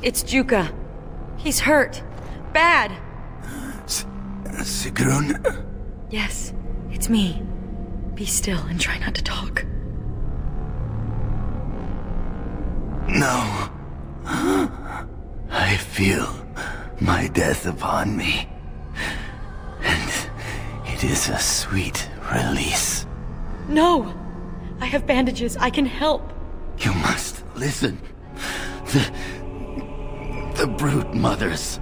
It's Juka. He's hurt. Bad. Sigrun? Yes, it's me. Be still and try not to talk. No. I feel my death upon me. And it is a sweet release. No! I have bandages. I can help. You must listen. The brood mothers.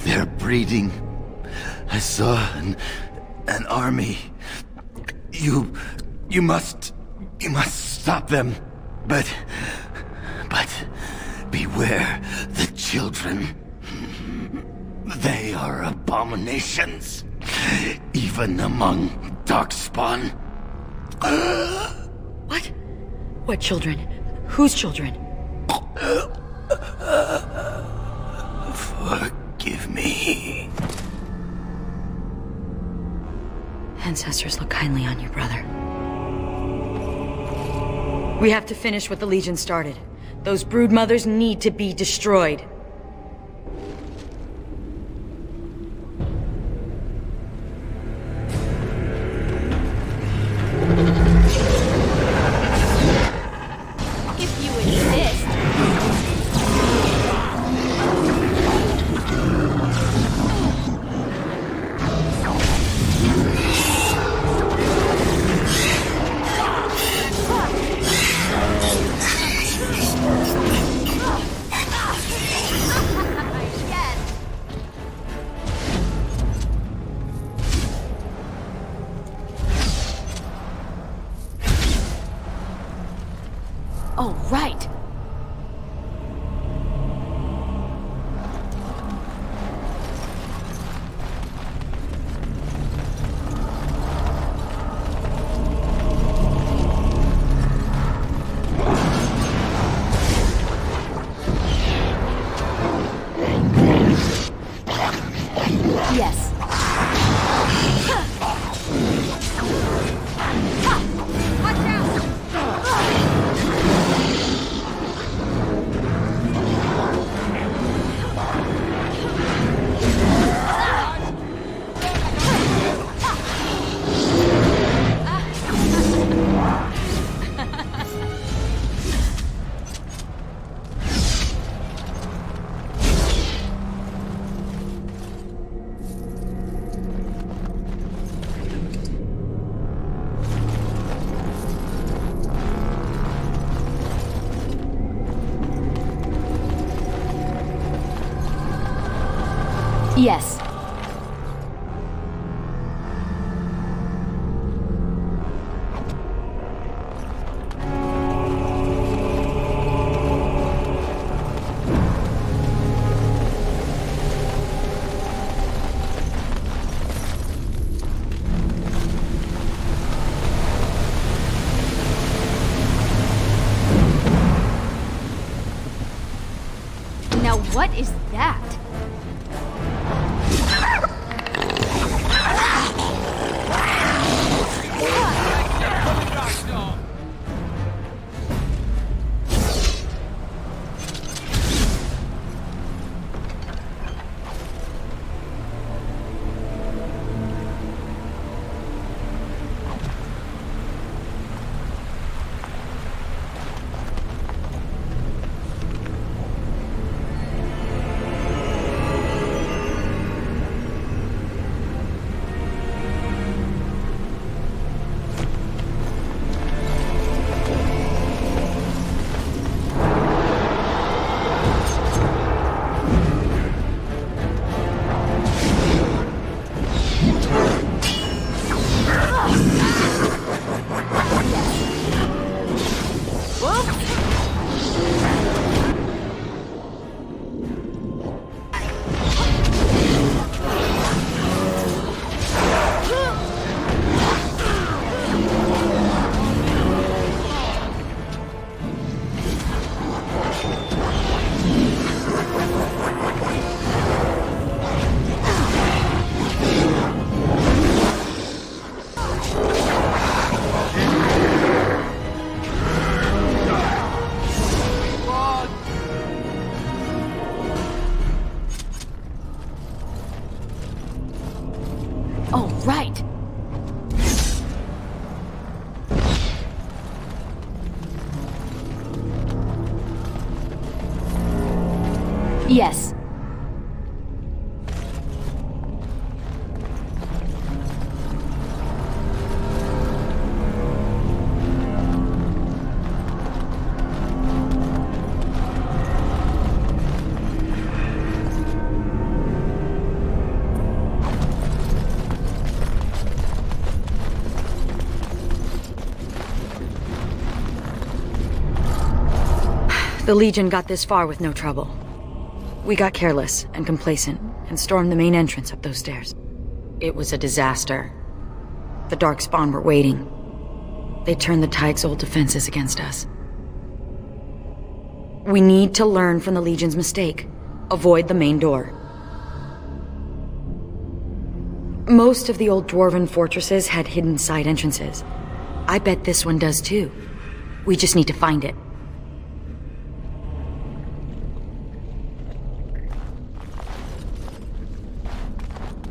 They're breeding. I saw an army. You must stop them. But beware the children. They are abominations, even among darkspawn. What? What children? Whose children? Forgive me. Ancestors look kindly on you, brother. We have to finish what the Legion started. Those brood mothers need to be destroyed. If you insist. Oh, right. Yes. Watch out! Yes. Now what is that? The Legion got this far with no trouble. We got careless and complacent and stormed the main entrance up those stairs. It was a disaster. The Darkspawn were waiting. They turned the Tyg's old defenses against us. We need to learn from the Legion's mistake. Avoid the main door. Most of the old dwarven fortresses had hidden side entrances. I bet this one does too. We just need to find it.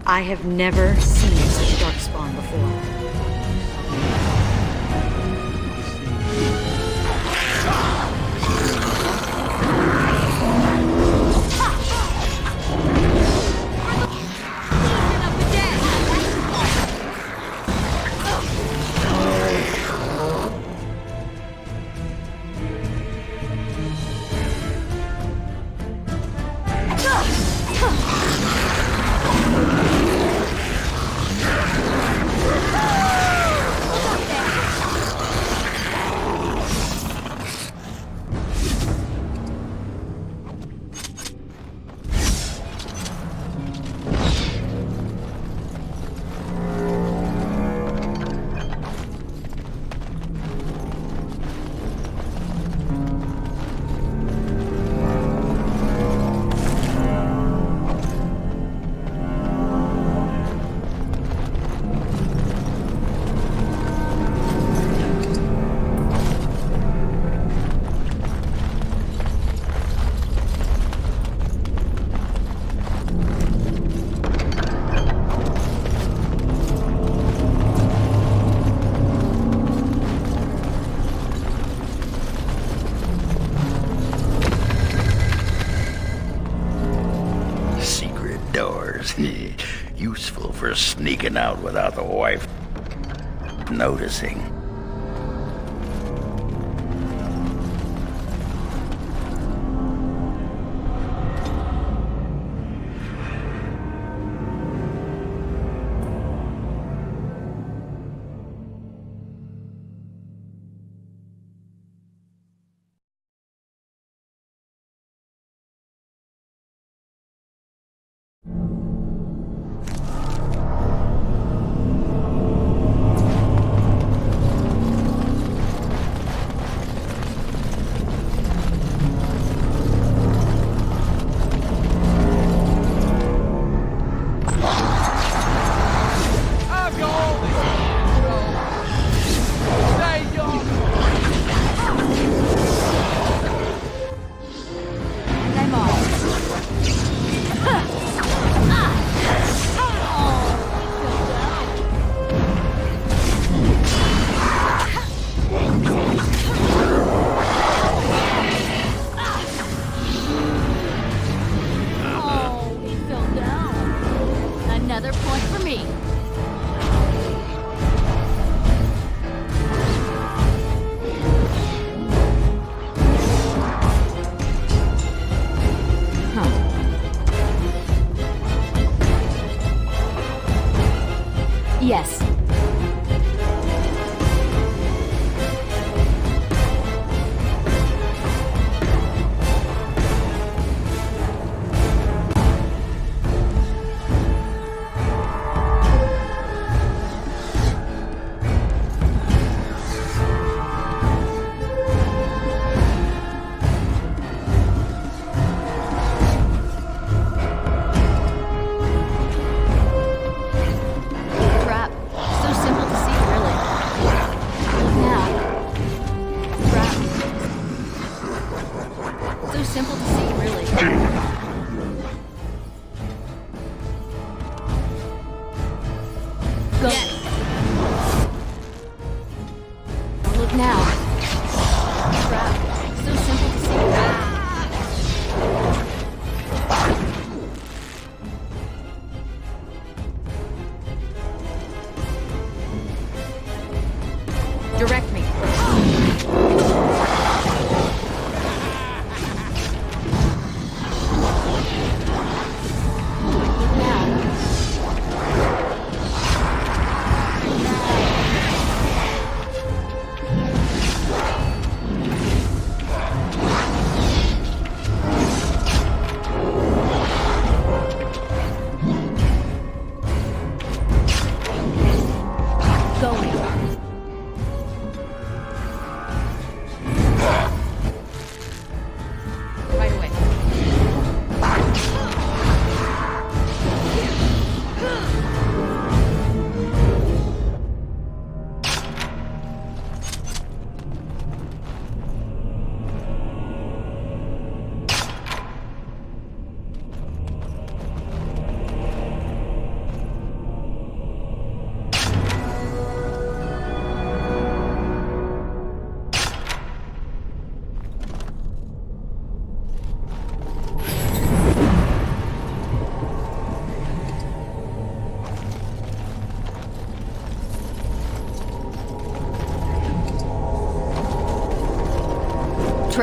I have never seen such Darkspawn before. Useful for sneaking out without the wife noticing. Yes. Direct me.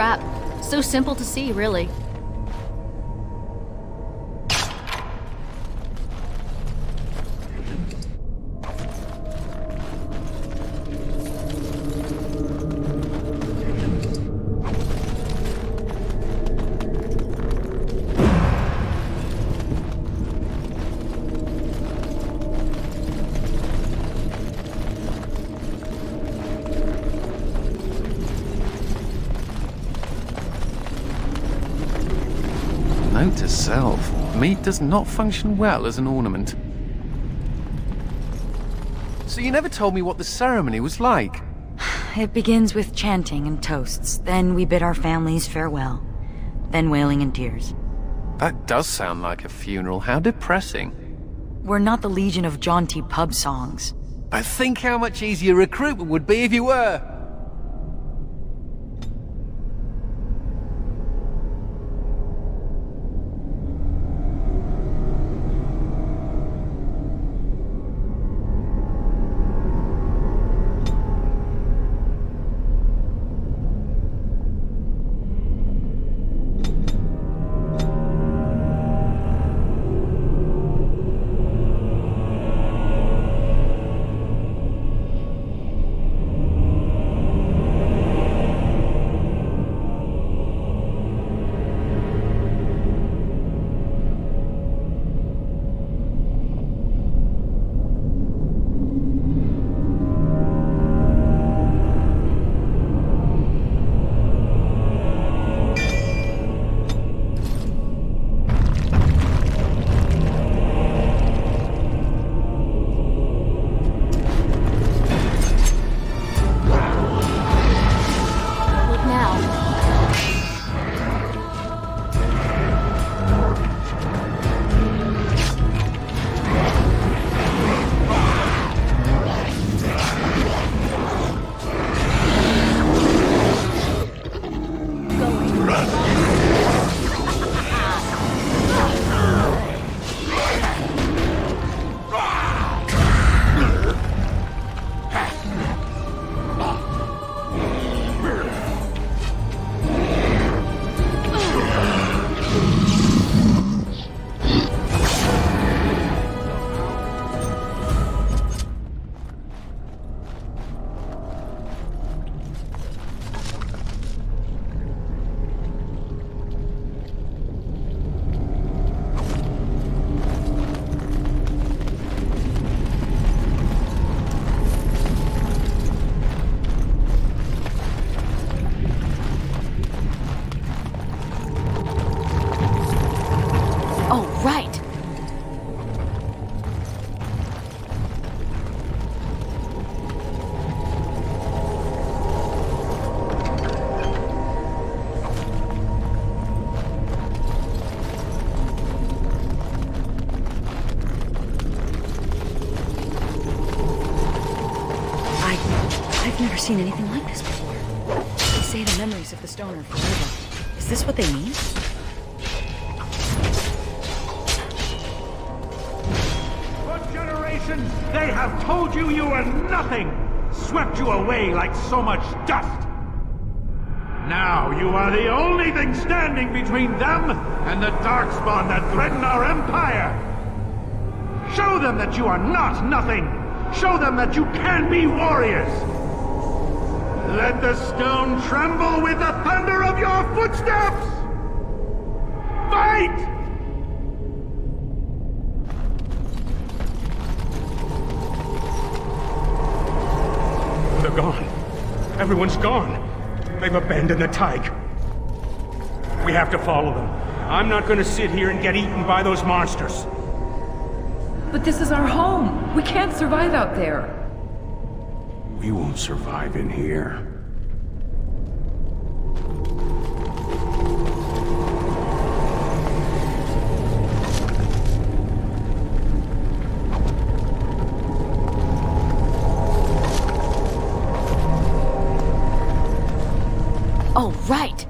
trap. So simple to see, really. Note to self, meat does not function well as an ornament. So you never told me what the ceremony was like. It begins with chanting and toasts. Then we bid our families farewell. Then wailing and tears. That does sound like a funeral. How depressing. We're not the legion of jaunty pub songs. But think how much easier recruitment would be if you were. Look now. Oh, right! I've never seen anything like this before. They say the memories of the stone are forever. Is this what they mean? For generations, they have told you you are nothing, swept you away like so much dust. Now you are the only thing standing between them and the darkspawn that threaten our empire. Show them that you are not nothing. Show them that you can be warriors. Let the stone tremble with the thunder of your footsteps! Fight! They're gone. Everyone's gone. They've abandoned the Tyke. We have to follow them. I'm not gonna sit here and get eaten by those monsters. But this is our home. We can't survive out there. We won't survive in here. Oh, right!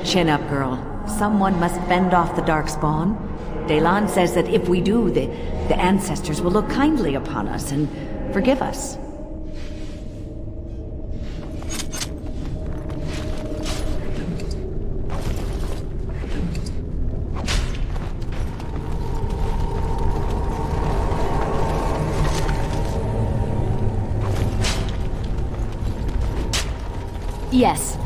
Chin up, girl. Someone must fend off the Darkspawn. Delan says that if we do, the ancestors will look kindly upon us and forgive us. Yes.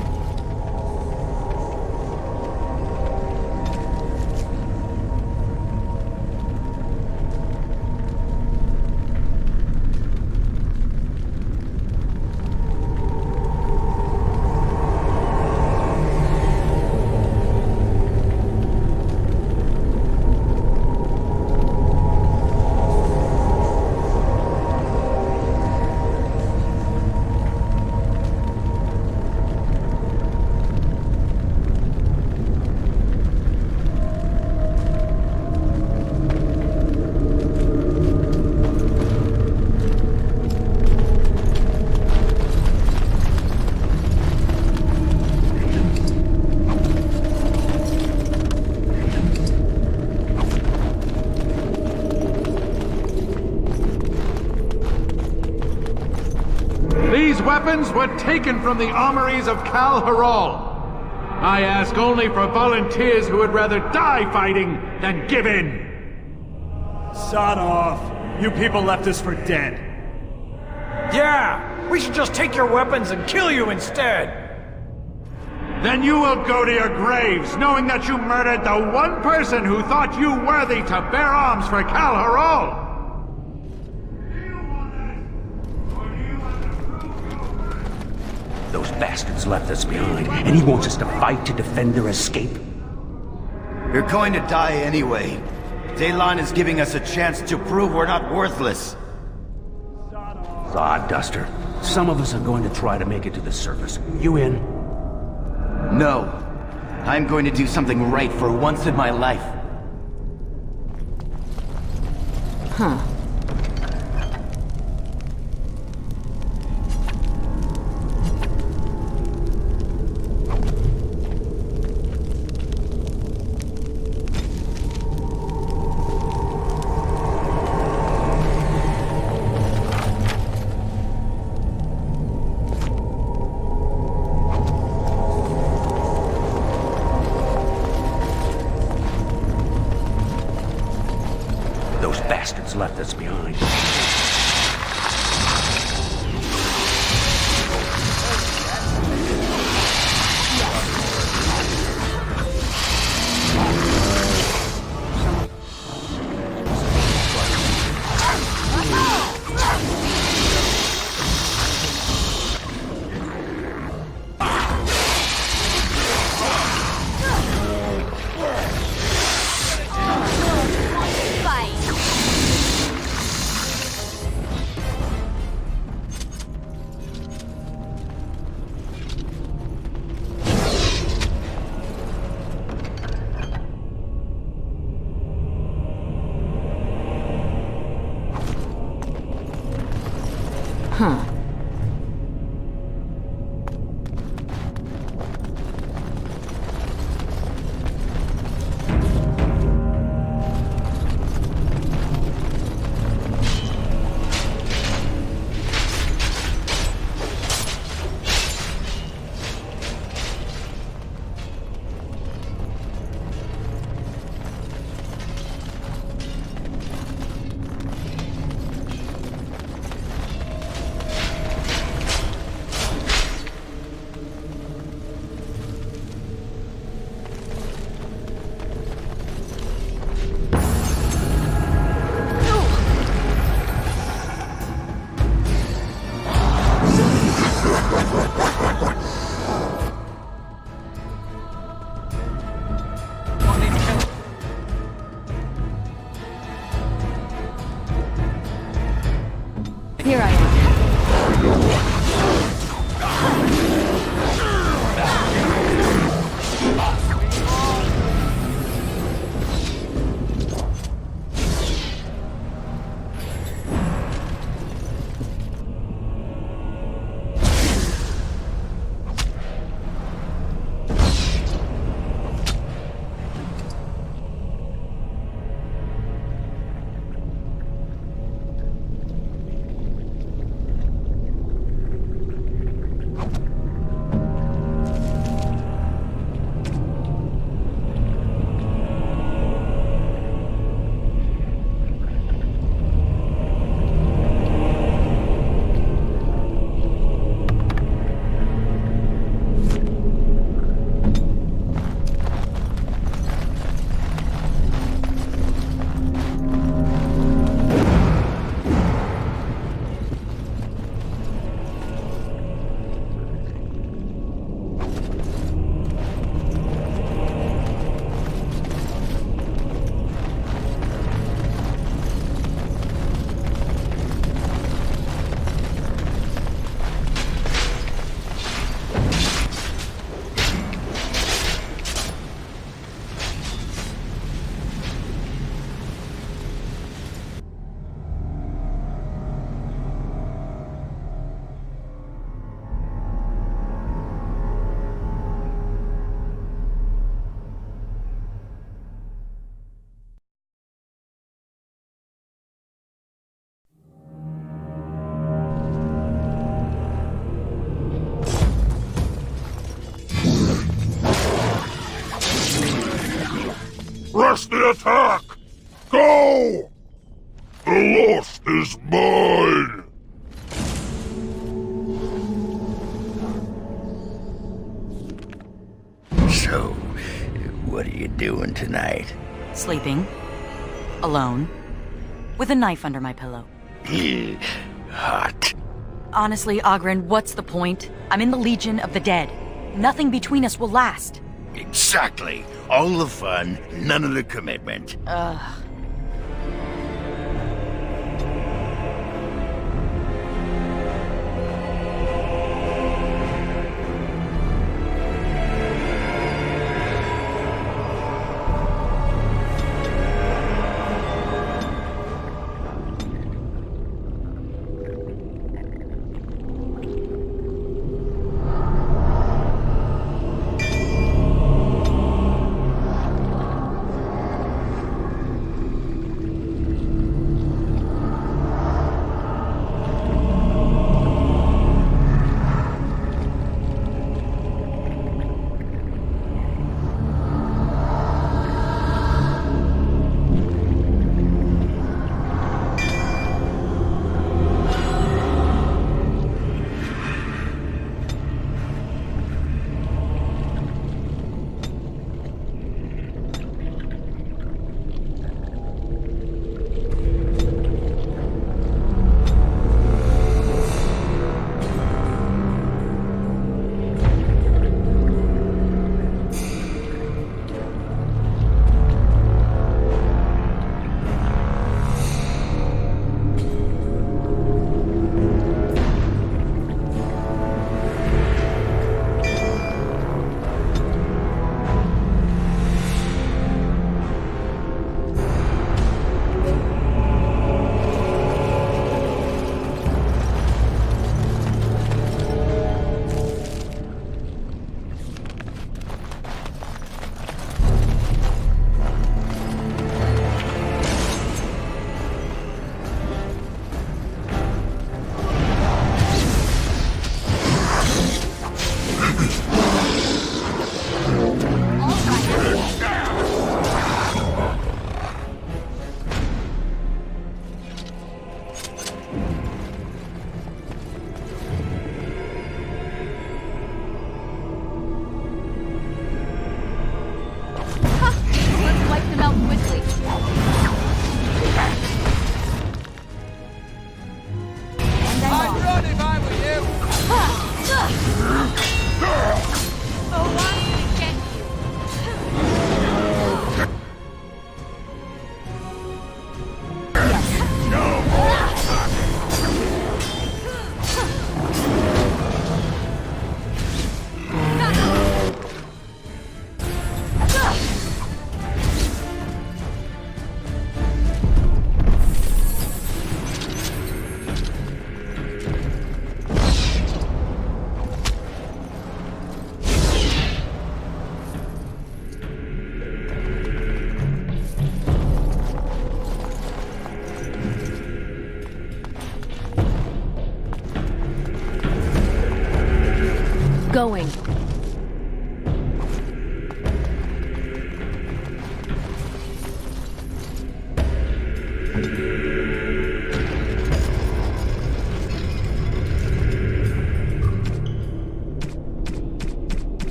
These weapons were taken from the armories of Kal Haral. I ask only for volunteers who would rather die fighting than give in. Sod off. You people left us for dead. Yeah, we should just take your weapons and kill you instead. Then you will go to your graves, knowing that you murdered the one person who thought you worthy to bear arms for Kal Haral. Those bastards left us behind, and he wants us to fight to defend their escape. You're going to die anyway. Delan is giving us a chance to prove we're not worthless. Duster. Some of us are going to try to make it to the surface. You in? No. I'm going to do something right for once in my life. Huh. Those bastards left us behind. Huh. Rush the attack! Go! The lost is mine! So, what are you doing tonight? Sleeping. Alone. With a knife under my pillow. Hot. Honestly, Ogren, what's the point? I'm in the Legion of the Dead. Nothing between us will last. Exactly. All the fun, none of the commitment.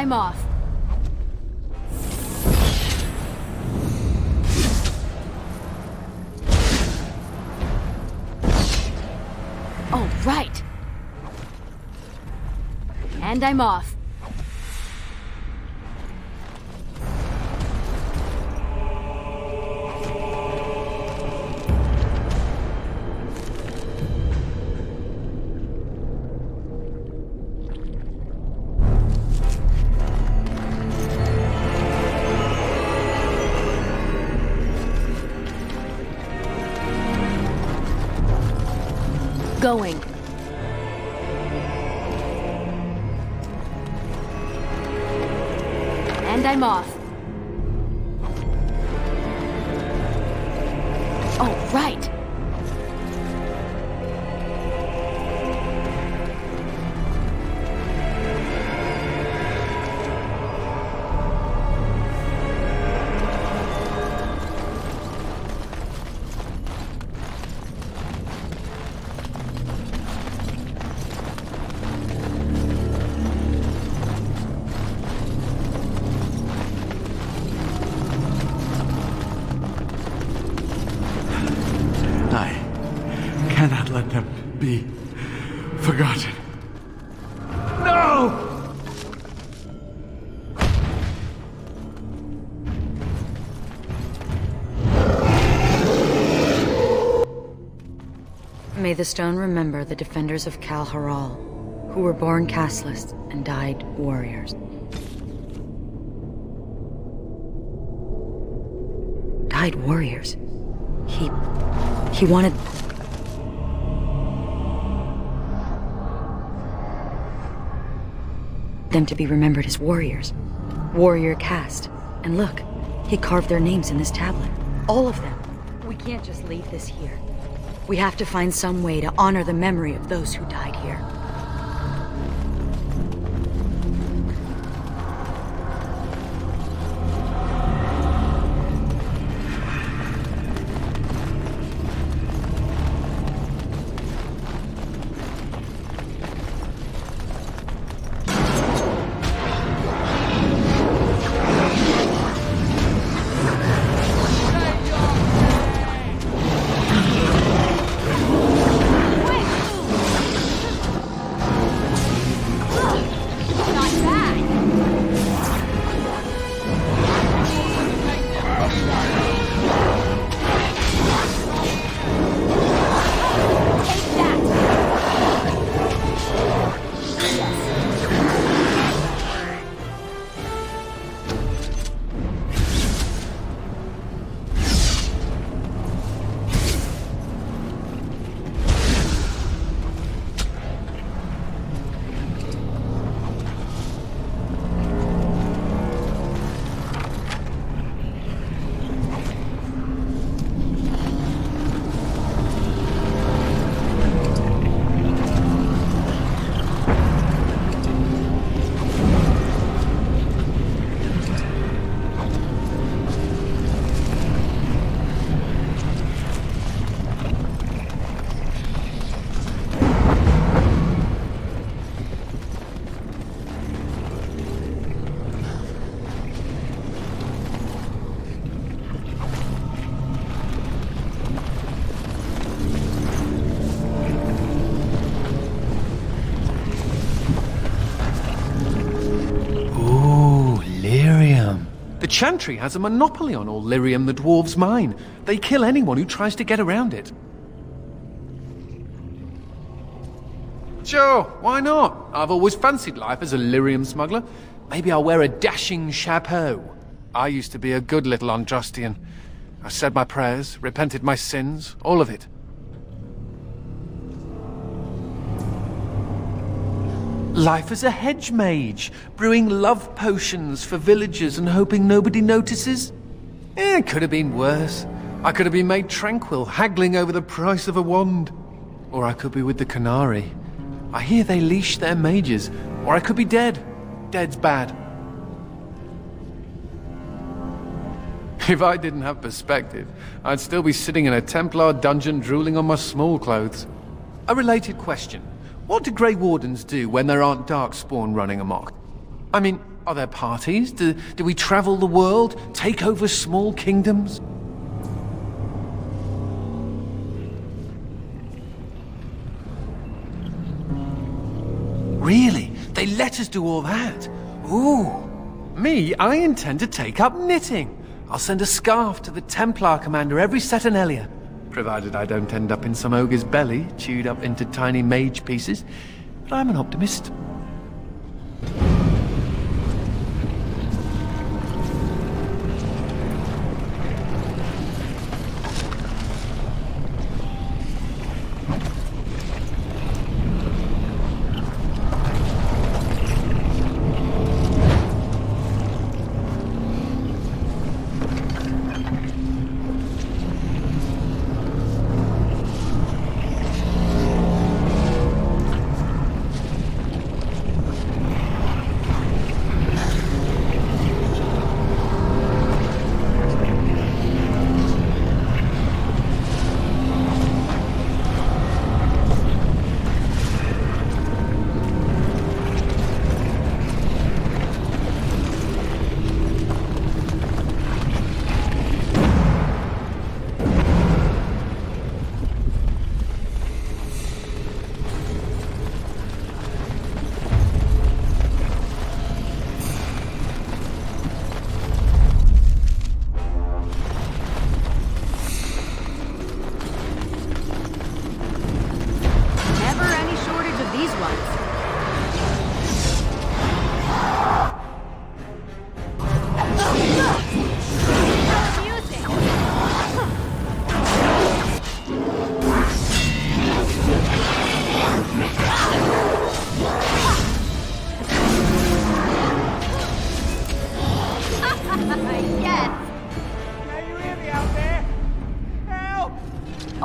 I'm off. Oh, right. And I'm off. Going. And I'm off. Oh, right. I cannot let them be forgotten. No! May the stone remember the defenders of Kal Haral, who were born casteless and died warriors. Died warriors? He wanted... them to be remembered as warriors. Warrior caste. And look, he carved their names in this tablet. All of them. We can't just leave this here. We have to find some way to honor the memory of those who died here. The Chantry has a monopoly on all lyrium the dwarves mine. They kill anyone who tries to get around it. Sure, why not? I've always fancied life as a lyrium smuggler. Maybe I'll wear a dashing chapeau. I used to be a good little Andrastian. I said my prayers, repented my sins, all of it. Life as a hedge mage, brewing love potions for villagers and hoping nobody notices? It could have been worse. I could have been made tranquil, haggling over the price of a wand. Or I could be with the Canary. I hear they leash their mages. Or I could be dead. Dead's bad. If I didn't have perspective, I'd still be sitting in a Templar dungeon drooling on my small clothes. A related question. What do Grey Wardens do when there aren't Darkspawn running amok? I mean, Are there parties? Do we travel the world? Take over small kingdoms? Really? They let us do all that? Ooh. Me, I intend to take up knitting. I'll send a scarf to the Templar commander every Saturnalia. Provided I don't end up in some ogre's belly, chewed up into tiny mage pieces. But I'm an optimist.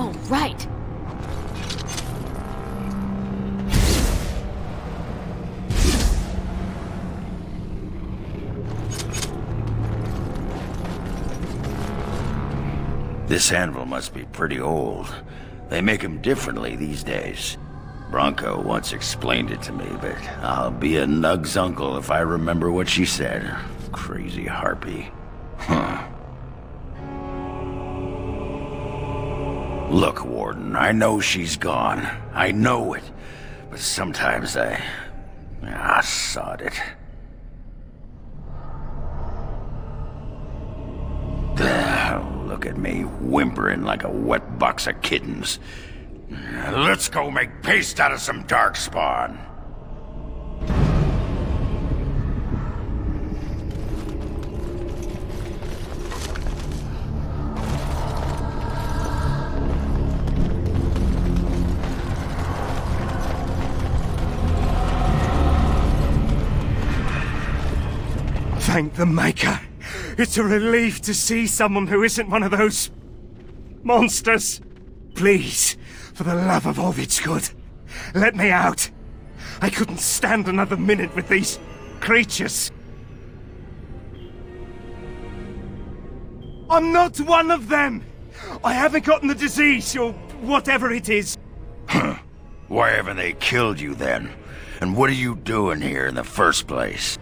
Oh, right. This anvil must be pretty old. They make them differently these days. Bronco once explained it to me, but I'll be a Nug's uncle if I remember what she said. Crazy harpy. Huh. Look, Warden, I know she's gone. I know it. But sometimes sod it. Look at me, whimpering like a wet box of kittens. Let's go make paste out of some darkspawn. Thank the Maker. It's a relief to see someone who isn't one of those monsters. Please, for the love of all that's good, let me out. I couldn't stand another minute with these creatures. I'm not one of them. I haven't gotten the disease or whatever it is. Why haven't they killed you then? And what are you doing here in the first place?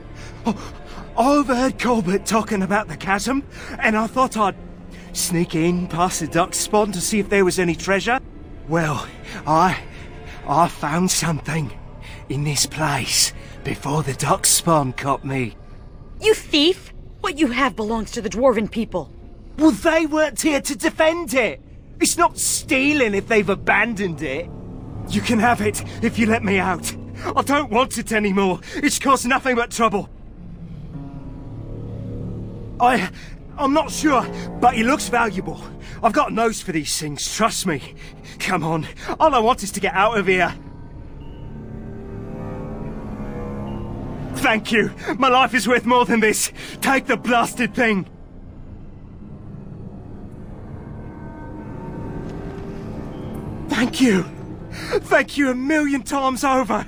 I overheard Colbert talking about the chasm, and I thought I'd sneak in past the duck spawn to see if there was any treasure. Well, I found something in this place before the duck spawn caught me. You thief! What you have belongs to the dwarven people. Well, they weren't here to defend it. It's not stealing if they've abandoned it. You can have it if you let me out. I don't want it anymore. It's caused nothing but trouble. I'm not sure, but it looks valuable. I've got a nose for these things, trust me. Come on, all I want is to get out of here. Thank you. My life is worth more than this. Take the blasted thing. Thank you. Thank you 1,000,000 times over.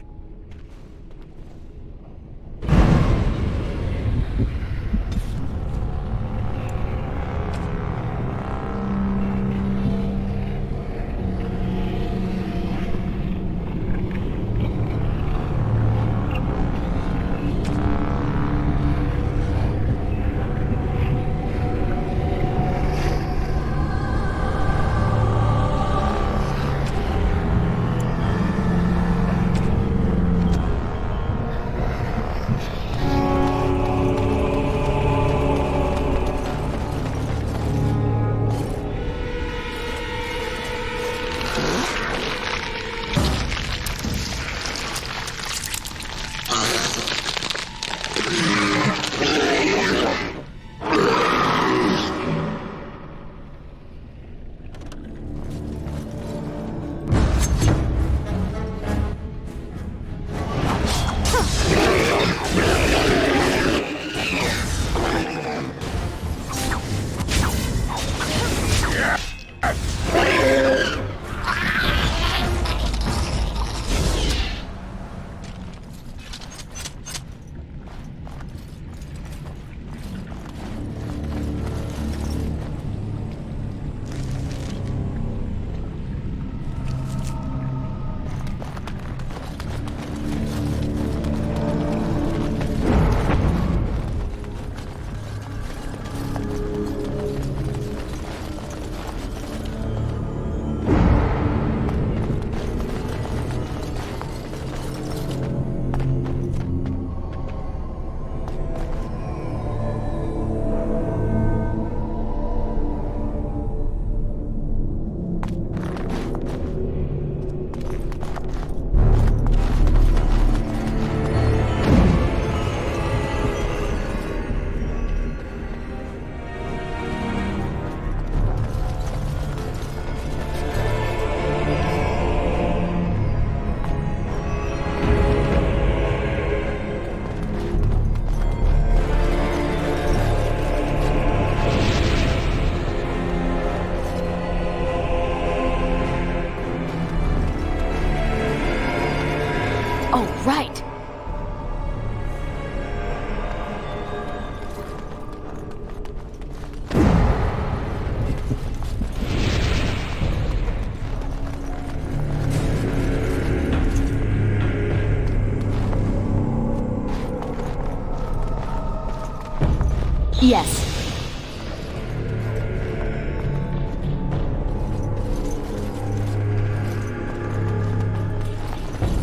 Yes.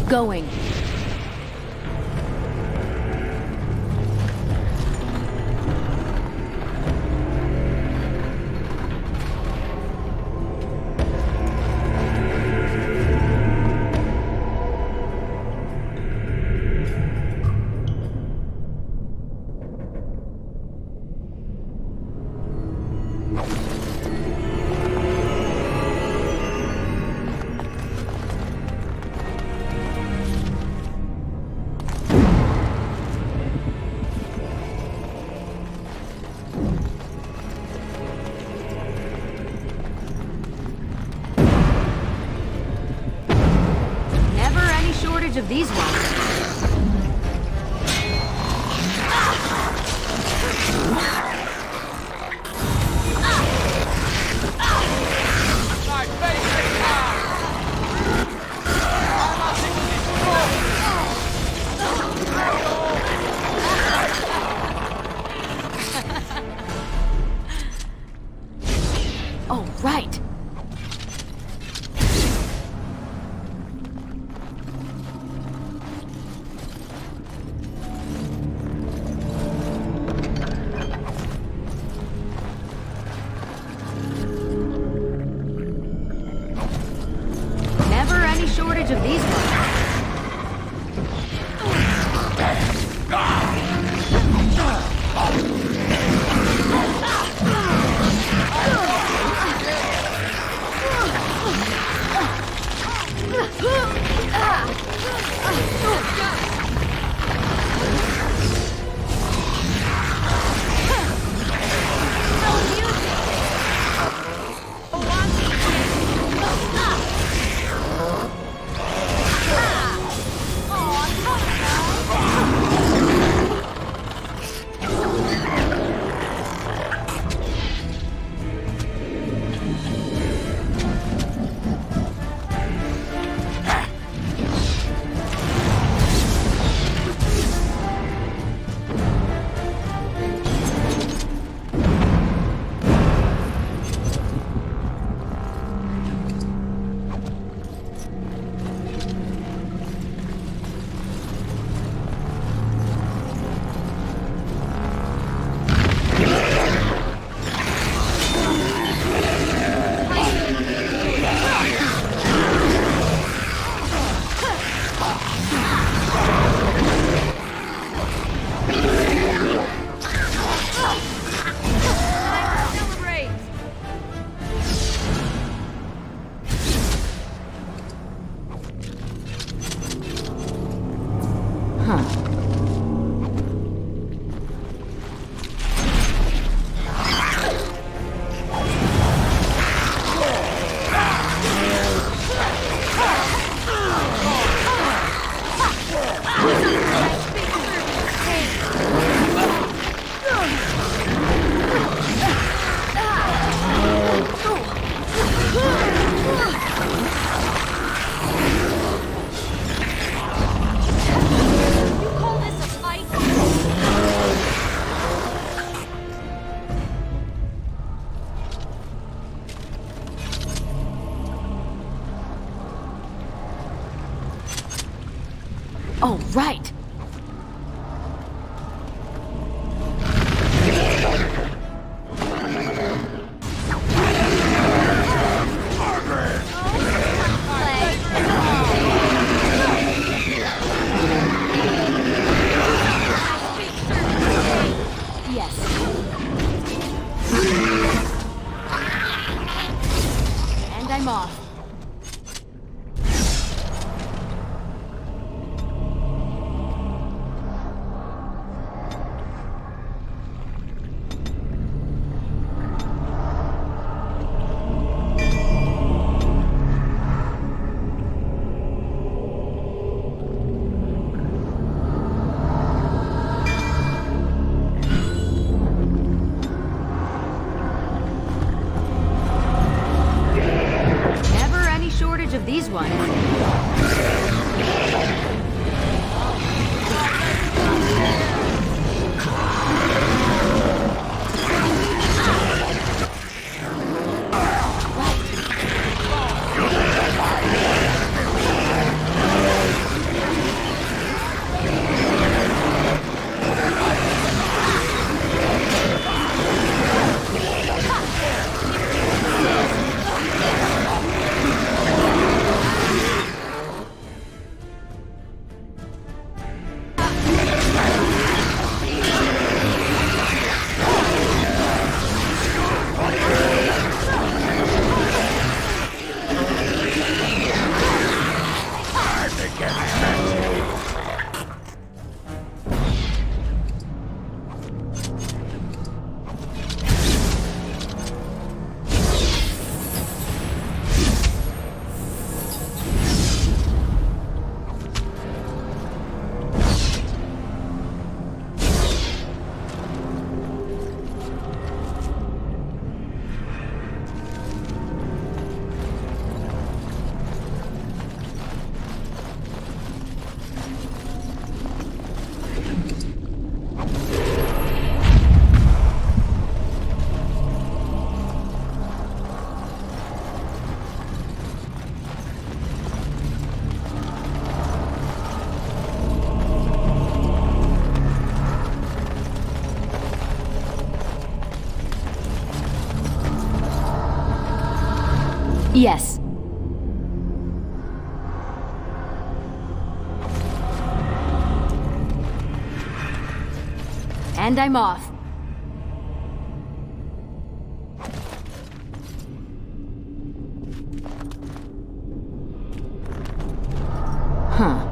Going. Of these ones. Oh, right. Shortage of these ones. Oh, right. Yes. And I'm off. Yes. And I'm off. Huh.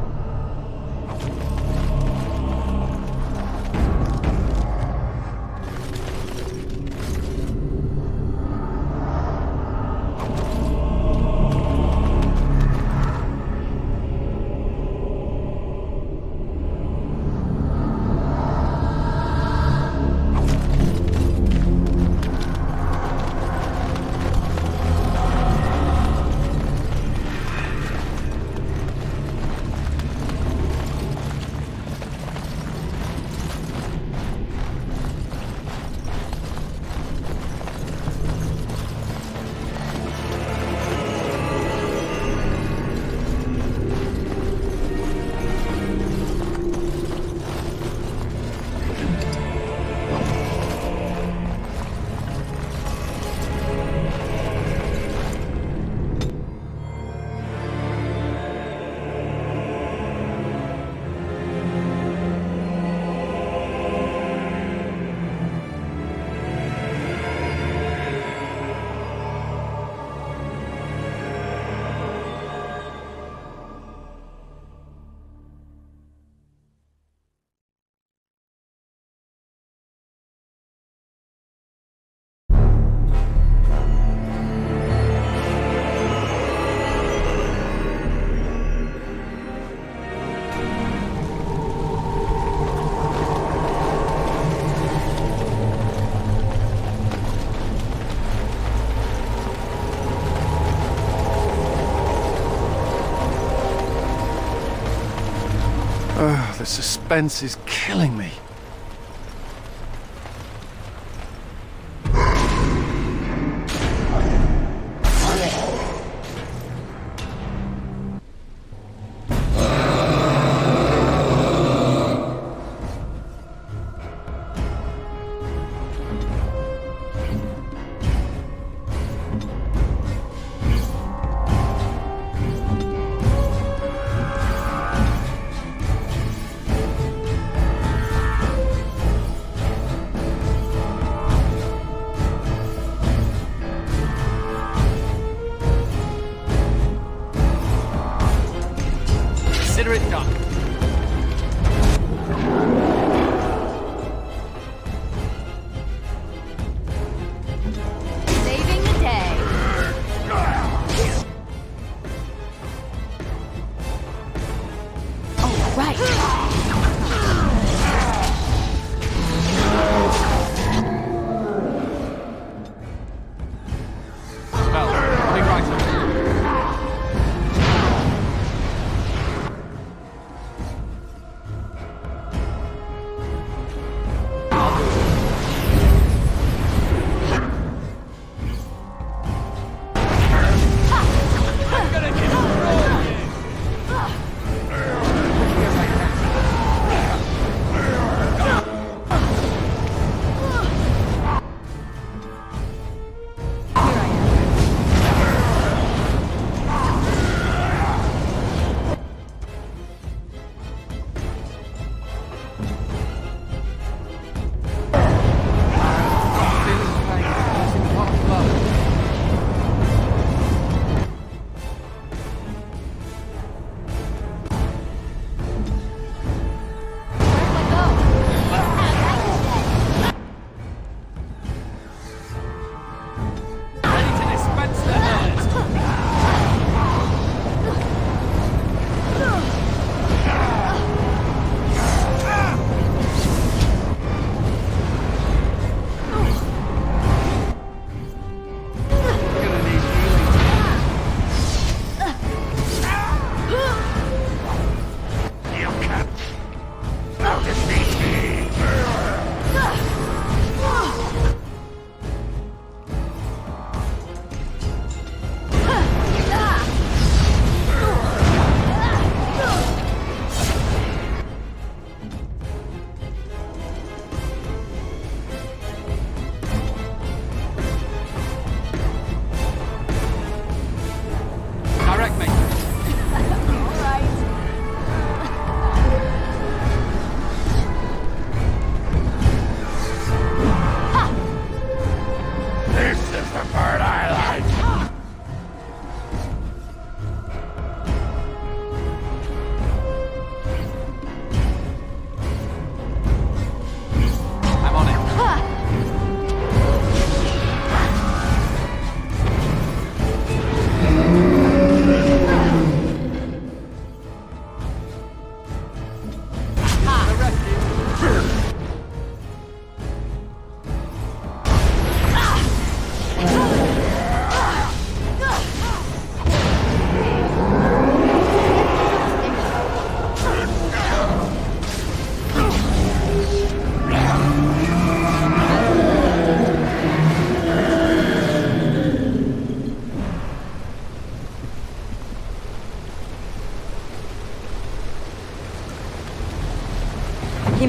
The suspense is killing me.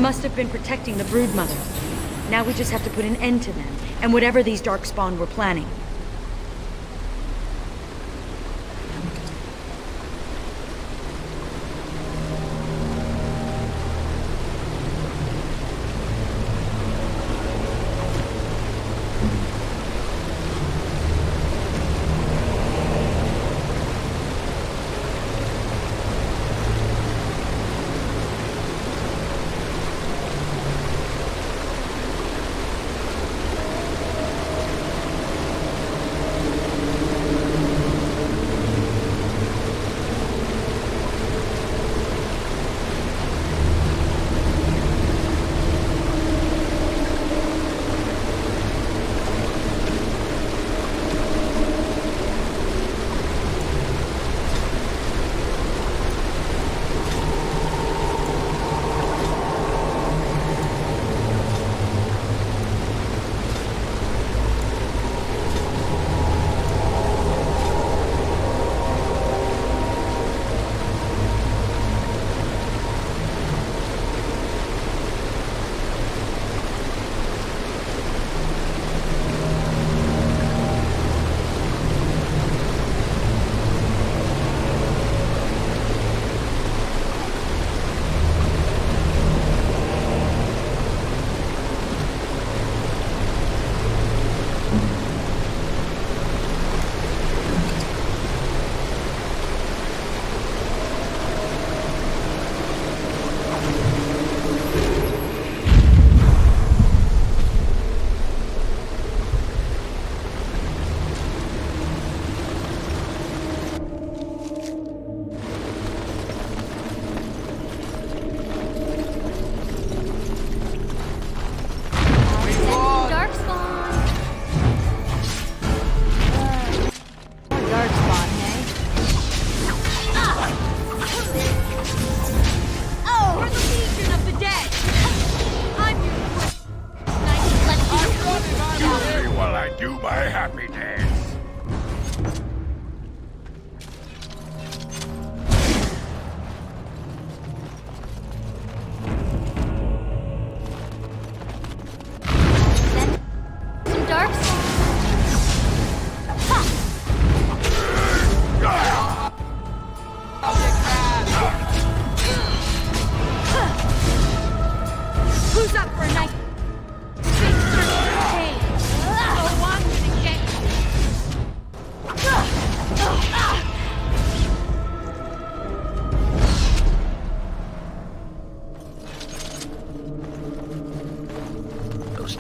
must have been protecting the broodmother. Now we just have to put an end to them, and whatever these Darkspawn were planning.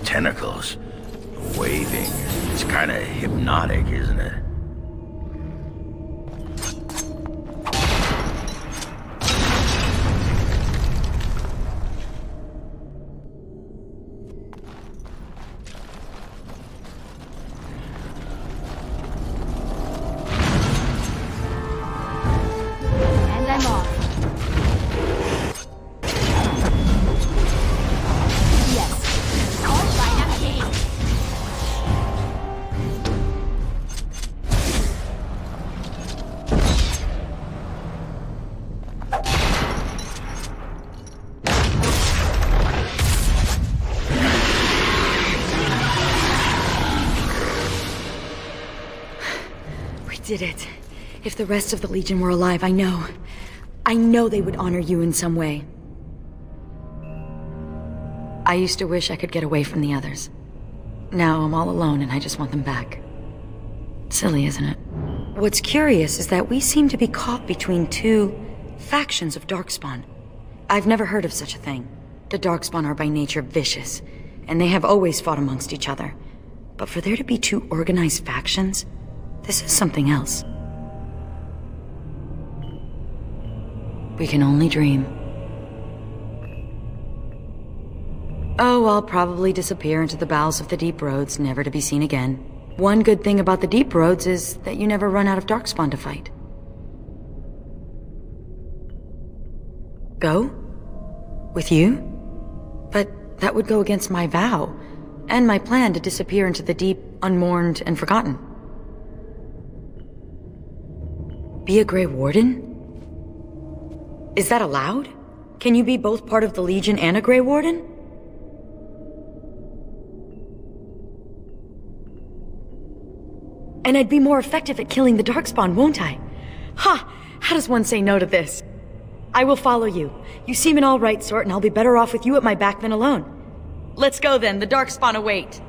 Tentacles waving. It's kind of hypnotic, isn't it? And I'm off. Did it. If the rest of the Legion were alive, I know they would honor you in some way. I used to wish I could get away from the others. Now I'm all alone and I just want them back. Silly, isn't it? What's curious is that we seem to be caught between two factions of Darkspawn. I've never heard of such a thing. The Darkspawn are by nature vicious, and they have always fought amongst each other. But for there to be two organized factions, this is something else. We can only dream. Oh, I'll probably disappear into the bowels of the deep roads, never to be seen again. One good thing about the deep roads is that you never run out of Darkspawn to fight. Go? With you? But that would go against my vow, and my plan to disappear into the deep, unmourned, and forgotten. Be a Grey Warden? Is that allowed? Can you be both part of the Legion and a Grey Warden? And I'd be more effective at killing the Darkspawn, won't I? Ha! How does one say no to this? I will follow you. You seem an all-right sort, and I'll be better off with you at my back than alone. Let's go then, the Darkspawn await.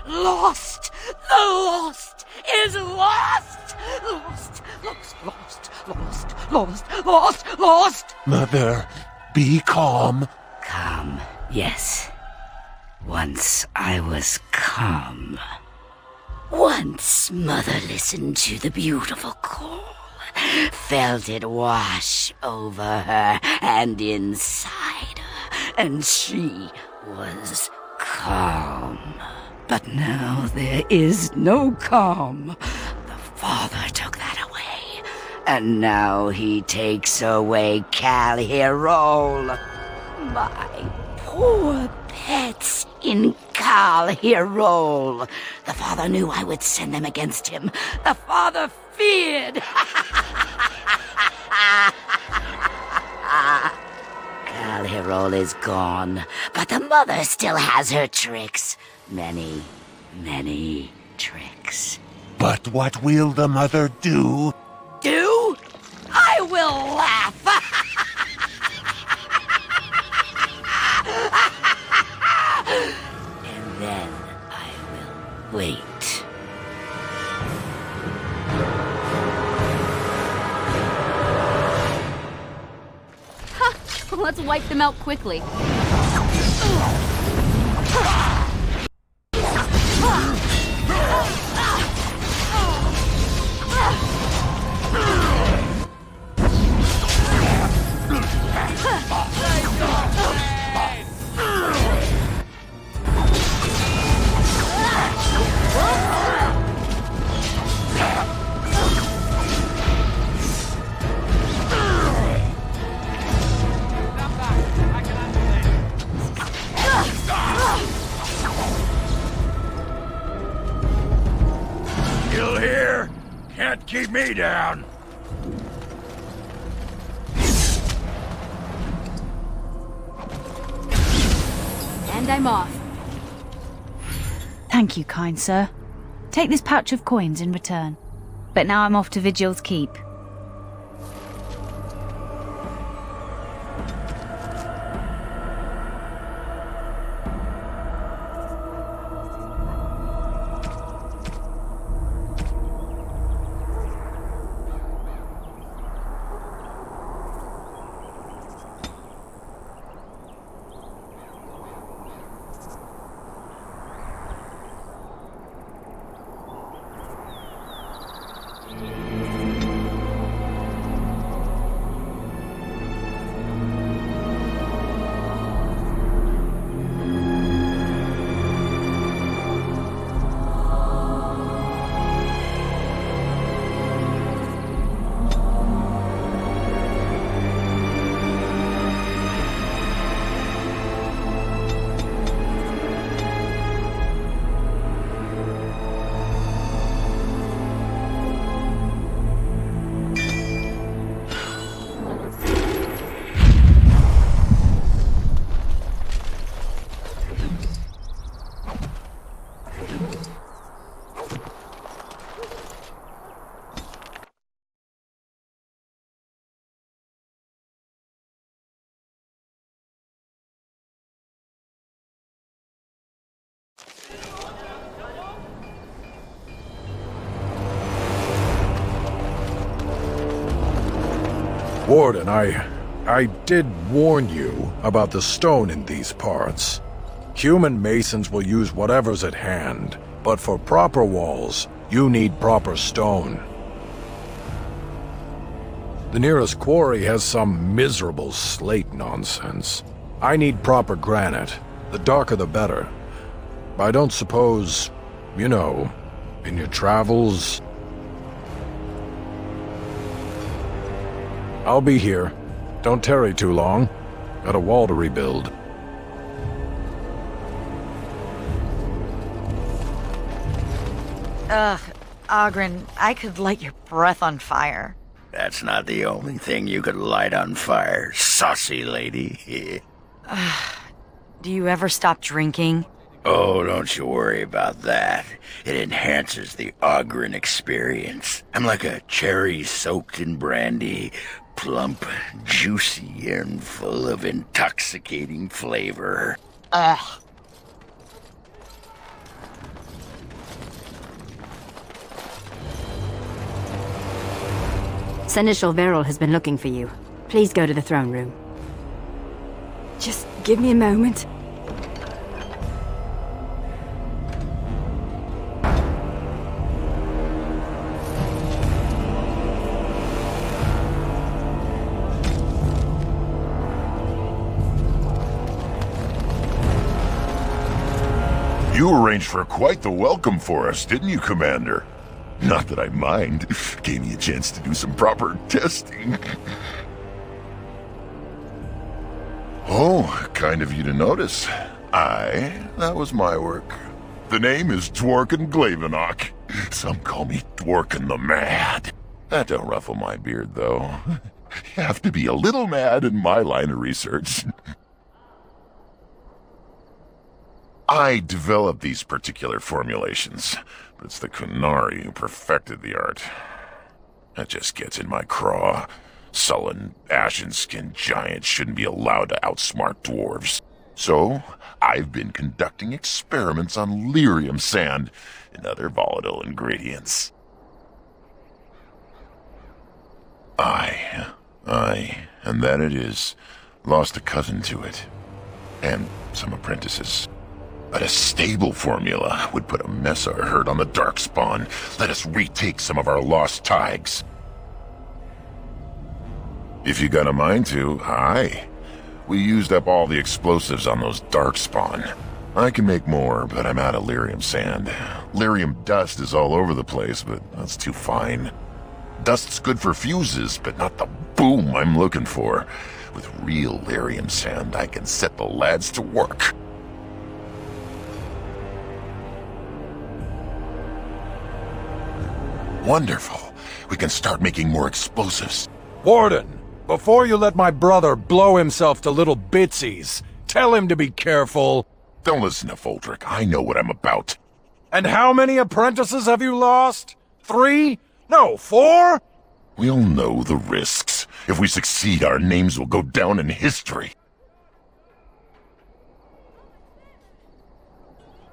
Lost! The lost is lost! Lost, lost, lost, lost, lost, lost, lost! Mother, be calm. Calm, yes. Once I was calm. Once Mother listened to the beautiful call, felt it wash over her and inside her, and she was calm. But now there is no calm. The Father took that away, and now he takes away Kal Hirol. My poor pets in Kal Hirol. The Father knew I would send them against him. The Father feared. Kal Hirol is gone, but the Mother still has her tricks. Many, many tricks. But what will the Mother do? Do? I will laugh! And then I will wait. Let's wipe them out quickly. Still here? Can't keep me down. And I'm off. Thank you, kind sir. Take this pouch of coins in return. But now I'm off to Vigil's Keep. Warden, I did warn you about the stone in these parts. Human masons will use whatever's at hand, but for proper walls, you need proper stone. The nearest quarry has some miserable slate nonsense. I need proper granite. The darker the better. I don't suppose, you know, in your travels... I'll be here. Don't tarry too long. Got a wall to rebuild. Ugh, Ogren, I could light your breath on fire. That's not the only thing you could light on fire, saucy lady. Do you ever stop drinking? Oh, don't you worry about that. It enhances the Ogren experience. I'm like a cherry soaked in brandy, plump, juicy, and full of intoxicating flavor. Ugh. Seneschal Verrill has been looking for you. Please go to the throne room. Just give me a moment. You arranged for quite the welcome for us, didn't you, Commander? Not that I mind. Gave me a chance to do some proper testing. Oh, kind of you to notice. That was my work. The name is Dworken Glavenok. Some call me Dworken the Mad. That don't ruffle my beard, though. You have to be a little mad in my line of research. I developed these particular formulations, but it's the Kunari who perfected the art. That just gets in my craw. Sullen, ashen-skinned giants shouldn't be allowed to outsmart dwarves. So, I've been conducting experiments on lyrium sand and other volatile ingredients. And that it is, lost a cousin to it, and some apprentices. But a stable formula would put a Messar herd on the Darkspawn. Let us retake some of our lost tags. If you got a mind to, aye. We used up all the explosives on those Darkspawn. I can make more, but I'm out of lyrium sand. Lyrium dust is all over the place, but that's too fine. Dust's good for fuses, but not the boom I'm looking for. With real lyrium sand, I can set the lads to work. Wonderful. We can start making more explosives. Warden, before you let my brother blow himself to little bitsies, tell him to be careful. Don't listen to Voldrick. I know what I'm about. And how many apprentices have you lost? 3? No, 4? We'll know the risks. If we succeed, our names will go down in history.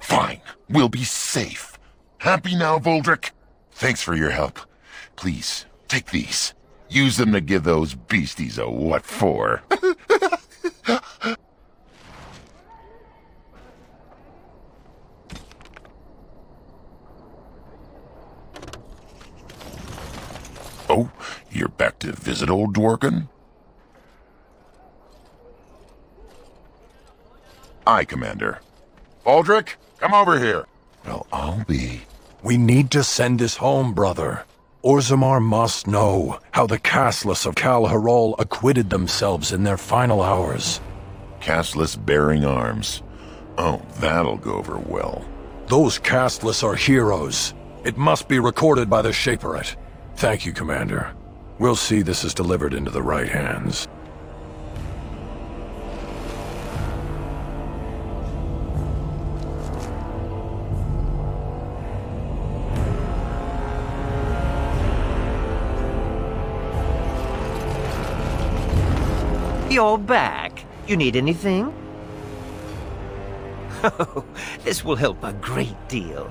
Fine. We'll be safe. Happy now, Voldrick? Thanks for your help. Please, take these. Use them to give those beasties a what for. Oh, you're back to visit old Dworken? Aye, Commander. Aldrich, come over here. Well, I'll be... We need to send this home, brother. Orzammar must know how the casteless of Kal Harol acquitted themselves in their final hours. Casteless bearing arms. Oh, that'll go over well. Those casteless are heroes. It must be recorded by the Shaperet. Thank you, Commander. We'll see this is delivered into the right hands. You're back. You need anything? Oh, this will help a great deal.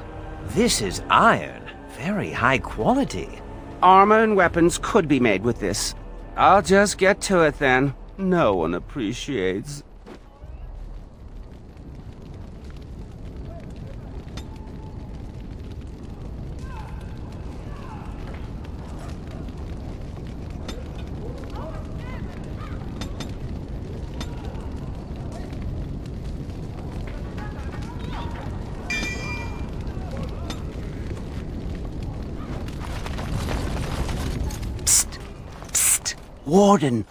This is iron. Very high quality. Armor and weapons could be made with this. I'll just get to it then. No one appreciates. Warden!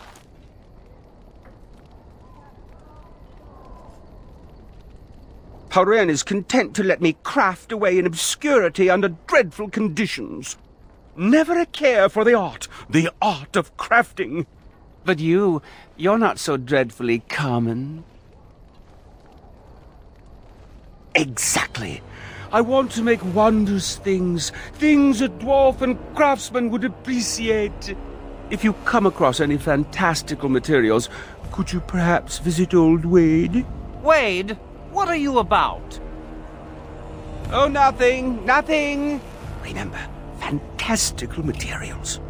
Haren is content to let me craft away in obscurity under dreadful conditions. Never a care for the art of crafting. But you're not so dreadfully common. Exactly. I want to make wondrous things, things a dwarf and craftsman would appreciate. If you come across any fantastical materials, could you perhaps visit old Wade? Wade, what are you about? Oh, nothing, nothing. Remember, fantastical materials.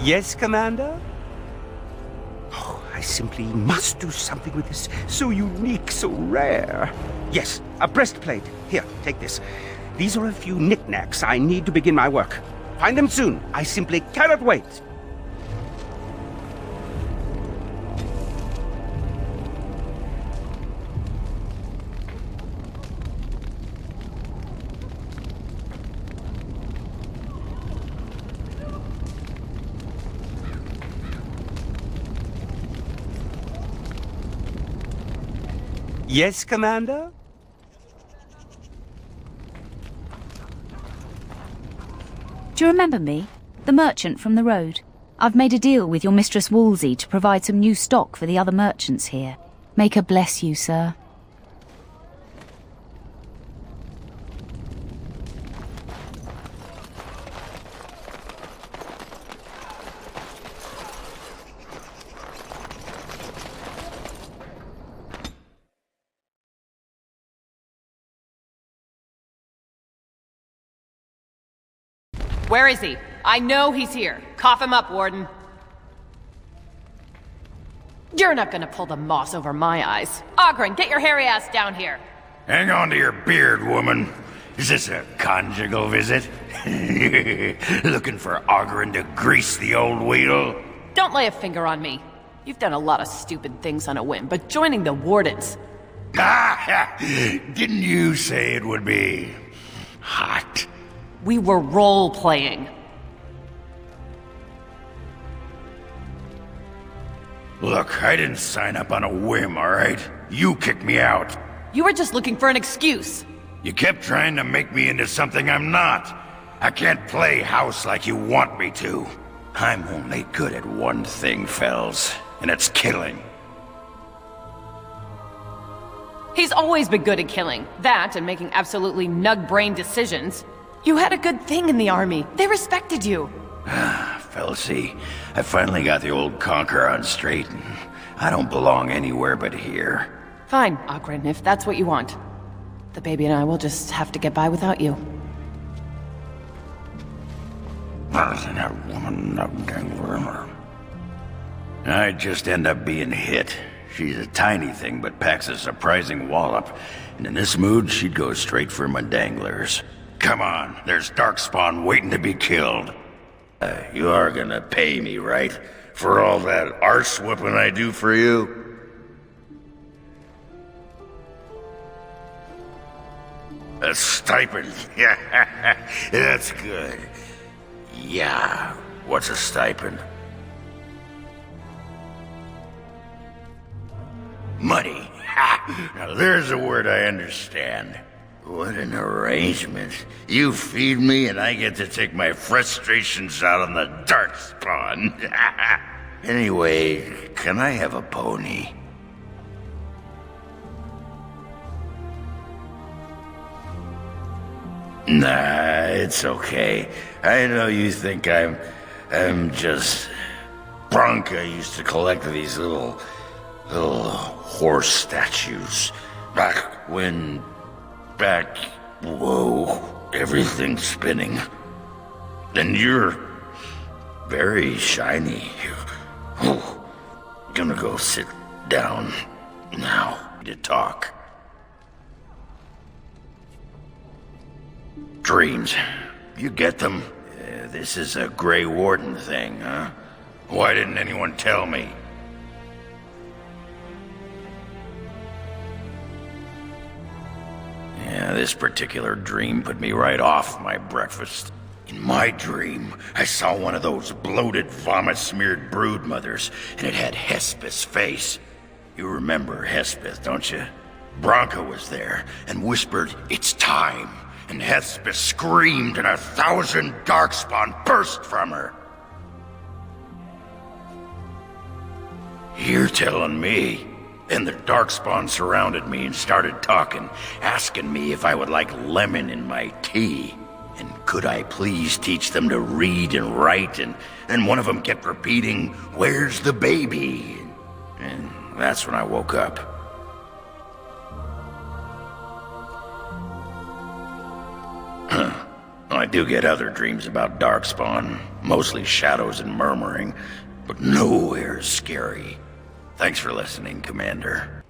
Yes, Commander? Oh, I simply must do something with this. So unique, so rare. Yes, a breastplate. Here, take this. These are a few knickknacks I need to begin my work. Find them soon. I simply cannot wait. Yes, Commander? Do you remember me? The merchant from the road. I've made a deal with your Mistress Wolsey to provide some new stock for the other merchants here. Make her bless you, sir. Where is he? I know he's here. Cough him up, Warden. You're not gonna pull the moss over my eyes. Ogren, get your hairy ass down here. Hang on to your beard, woman. Is this a conjugal visit? Looking for Ogren to grease the old wheel? Don't lay a finger on me. You've done a lot of stupid things on a whim, but joining the Wardens... Didn't you say it would be... hot? We were role-playing. Look, I didn't sign up on a whim, alright? You kicked me out. You were just looking for an excuse. You kept trying to make me into something I'm not. I can't play house like you want me to. I'm only good at one thing, Fells, and it's killing. He's always been good at killing. That and making absolutely nug-brain decisions. You had a good thing in the army. They respected you. Felsie, I finally got the old conquer on straight, and I don't belong anywhere but here. Fine, Ogren, if that's what you want. The baby and I will just have to get by without you. I'd just end up being hit. She's a tiny thing, but packs a surprising wallop. And in this mood, she'd go straight for my danglers. Come on, there's Darkspawn waiting to be killed. You are gonna pay me, right? For all that arse-whipping I do for you? A stipend. Yeah, that's good. Yeah, what's a stipend? Money. Now there's a word I understand. What an arrangement. You feed me and I get to take my frustrations out on the Darkspawn. Anyway, can I have a pony? Nah, it's okay. I know you think I'm just... Bronca used to collect these little horse statues. Back... Whoa, everything's spinning. And you're very shiny. Gonna go sit down now to talk. Dreams. You get them? This is a Grey Warden thing, huh? Why didn't anyone tell me? Yeah, this particular dream put me right off my breakfast. In my dream, I saw one of those bloated, vomit-smeared broodmothers, and it had Hespeth's face. You remember Hespeth, don't you? Bronca was there, and whispered, "It's time." And Hespeth screamed, and 1,000 darkspawn burst from her. You're telling me? And the darkspawn surrounded me and started talking, asking me if I would like lemon in my tea. And could I please teach them to read and write? And one of them kept repeating, "Where's the baby?" And that's when I woke up. I do get other dreams about darkspawn, mostly shadows and murmuring, but nowhere scary. Thanks for listening, Commander.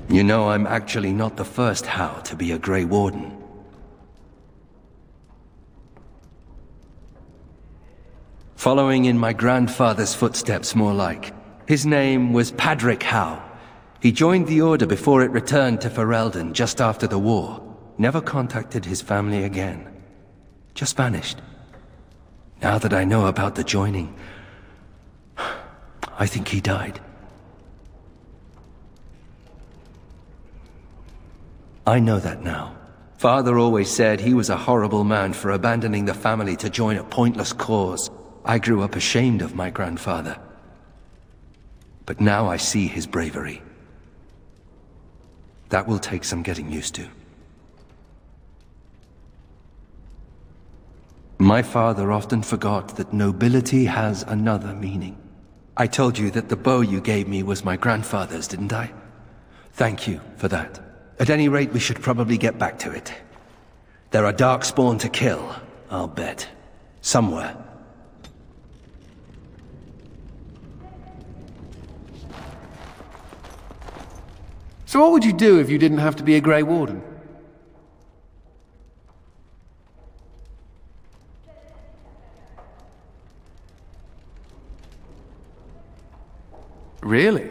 You know, I'm actually not the first How to be a Grey Warden. Following in my grandfather's footsteps, more like. His name was Padric How. He joined the Order before it returned to Ferelden just after the war. Never contacted his family again. Just vanished. Now that I know about the joining, I think he died. I know that now. Father always said he was a horrible man for abandoning the family to join a pointless cause. I grew up ashamed of my grandfather. But now I see his bravery. That will take some getting used to. My father often forgot that nobility has another meaning. I told you that the bow you gave me was my grandfather's, didn't I? Thank you for that. At any rate, we should probably get back to it. There are darkspawn to kill, I'll bet. Somewhere. So what would you do if you didn't have to be a Grey Warden? Really?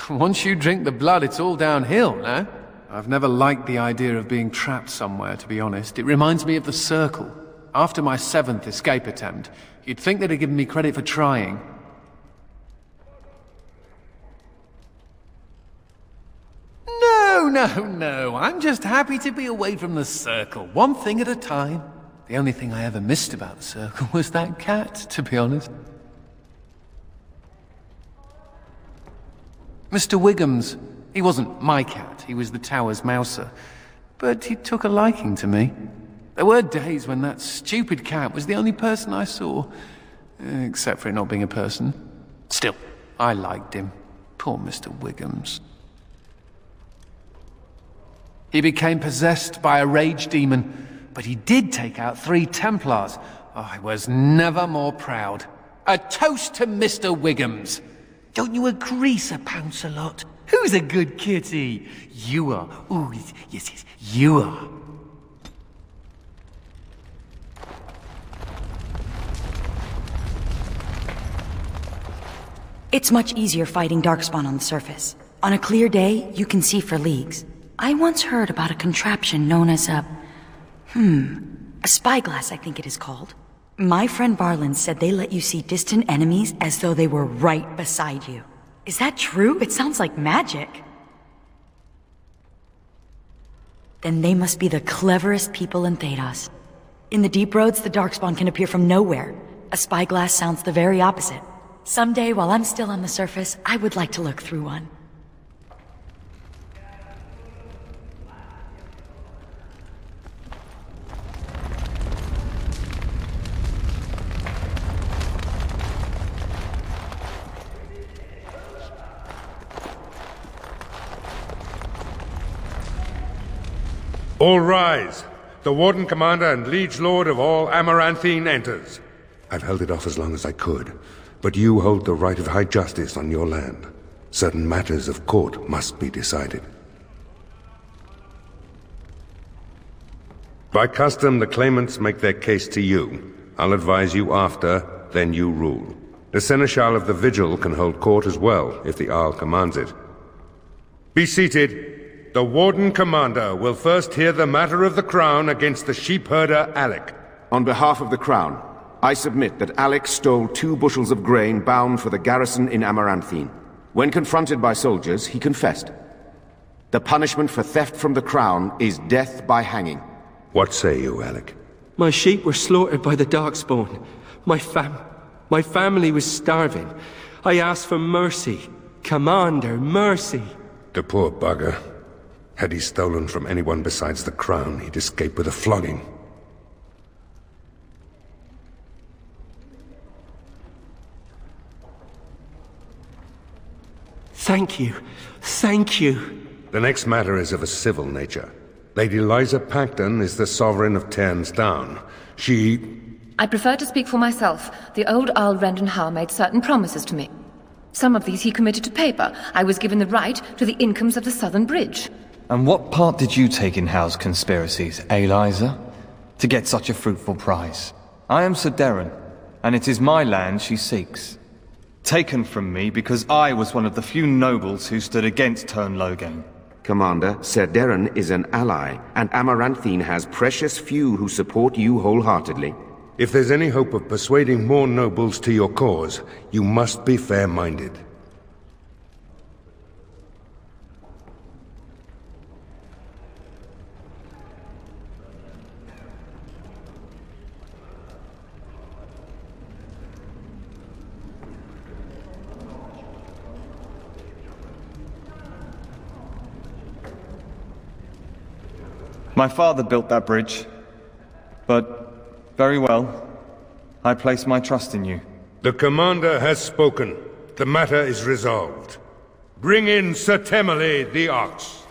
Once you drink the blood, it's all downhill, no? I've never liked the idea of being trapped somewhere, to be honest. It reminds me of the Circle. After my 7th escape attempt, you'd think they'd have given me credit for trying. No. I'm just happy to be away from the Circle, one thing at a time. The only thing I ever missed about the Circle was that cat, to be honest. Mr. Wiggums, he wasn't my cat, he was the tower's mouser. But he took a liking to me. There were days when that stupid cat was the only person I saw. Except for it not being a person. Still, I liked him. Poor Mr. Wiggums. He became possessed by a rage demon, but he did take out 3 Templars. I was never more proud. A toast to Mr. Wiggums. Don't you agree, Sir Pouncelot? Who's a good kitty? You are. Ooh, yes, you are. It's much easier fighting darkspawn on the surface. On a clear day, you can see for leagues. I once heard about a contraption known as a spyglass, I think it is called. My friend Barlin said they let you see distant enemies as though they were right beside you. Is that true? It sounds like magic. Then they must be the cleverest people in Thedas. In the deep roads, the darkspawn can appear from nowhere. A spyglass sounds the very opposite. Someday, while I'm still on the surface, I would like to look through one. All rise. The Warden Commander and Liege Lord of all Amaranthine enters. I've held it off as long as I could, but you hold the right of high justice on your land. Certain matters of court must be decided. By custom, the claimants make their case to you. I'll advise you after, then you rule. The Seneschal of the Vigil can hold court as well, if the Arl commands it. Be seated. The Warden Commander will first hear the matter of the Crown against the sheepherder Alec. On behalf of the Crown, I submit that Alec stole 2 bushels of grain bound for the garrison in Amaranthine. When confronted by soldiers, he confessed. The punishment for theft from the Crown is death by hanging. What say you, Alec? My sheep were slaughtered by the Darkspawn. My family was starving. I asked for mercy. Commander, mercy. The poor bugger. Had he stolen from anyone besides the Crown, he'd escape with a flogging. Thank you. Thank you. The next matter is of a civil nature. Lady Liza Pacton is the sovereign of Terns Down. I prefer to speak for myself. The old Earl Rendon Howe made certain promises to me. Some of these he committed to paper. I was given the right to the incomes of the Southern Bridge. And what part did you take in Howe's conspiracies, Liza? To get such a fruitful prize? I am Sir Darren, and it is my land she seeks. Taken from me because I was one of the few nobles who stood against Turn Logan. Commander, Sir Darren is an ally, and Amaranthine has precious few who support you wholeheartedly. If there's any hope of persuading more nobles to your cause, you must be fair-minded. My father built that bridge, but very well. I place my trust in you. The Commander has spoken. The matter is resolved. Bring in Sir Temele the Ox.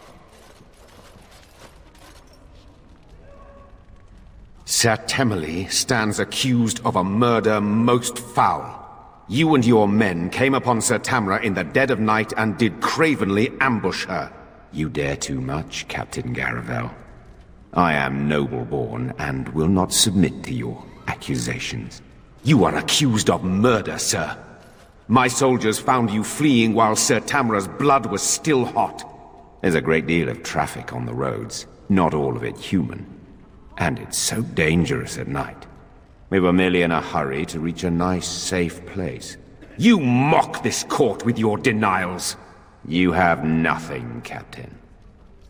Sir Temele stands accused of a murder most foul. You and your men came upon Sir Tamra in the dead of night and did cravenly ambush her. You dare too much, Captain Garavel. I am noble-born and will not submit to your accusations. You are accused of murder, sir. My soldiers found you fleeing while Sir Tamra's blood was still hot. There's a great deal of traffic on the roads, not all of it human. And it's so dangerous at night. We were merely in a hurry to reach a nice, safe place. You mock this court with your denials. You have nothing, Captain.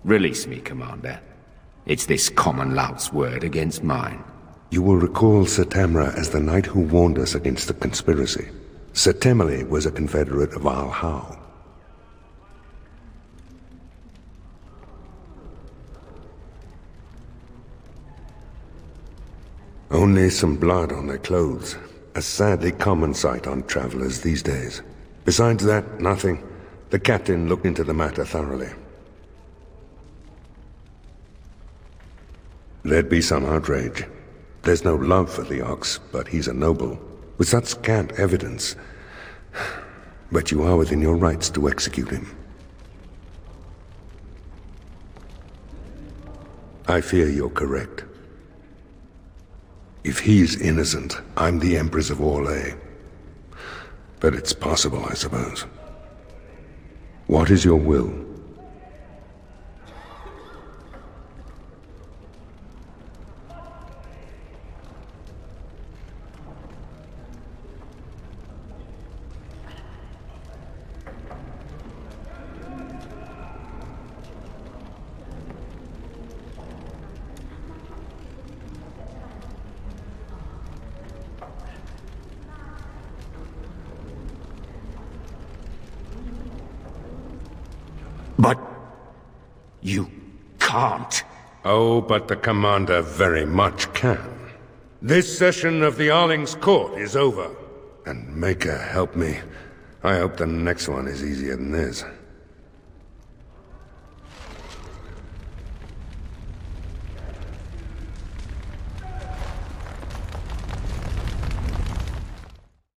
Release me, Commander. It's this common lout's word against mine. You will recall Sir Tamra as the knight who warned us against the conspiracy. Sir Temele was a confederate of Arl Howe. Only some blood on their clothes. A sadly common sight on travelers these days. Besides that, nothing. The captain looked into the matter thoroughly. There'd be some outrage. There's no love for the Ox, but he's a noble, with such scant evidence. But you are within your rights to execute him. I fear you're correct. If he's innocent, I'm the Empress of Orlais. But it's possible, I suppose. What is your will? But you can't. Oh, but the Commander very much can. This session of the Arling's court is over. And Maker help me. I hope the next one is easier than this.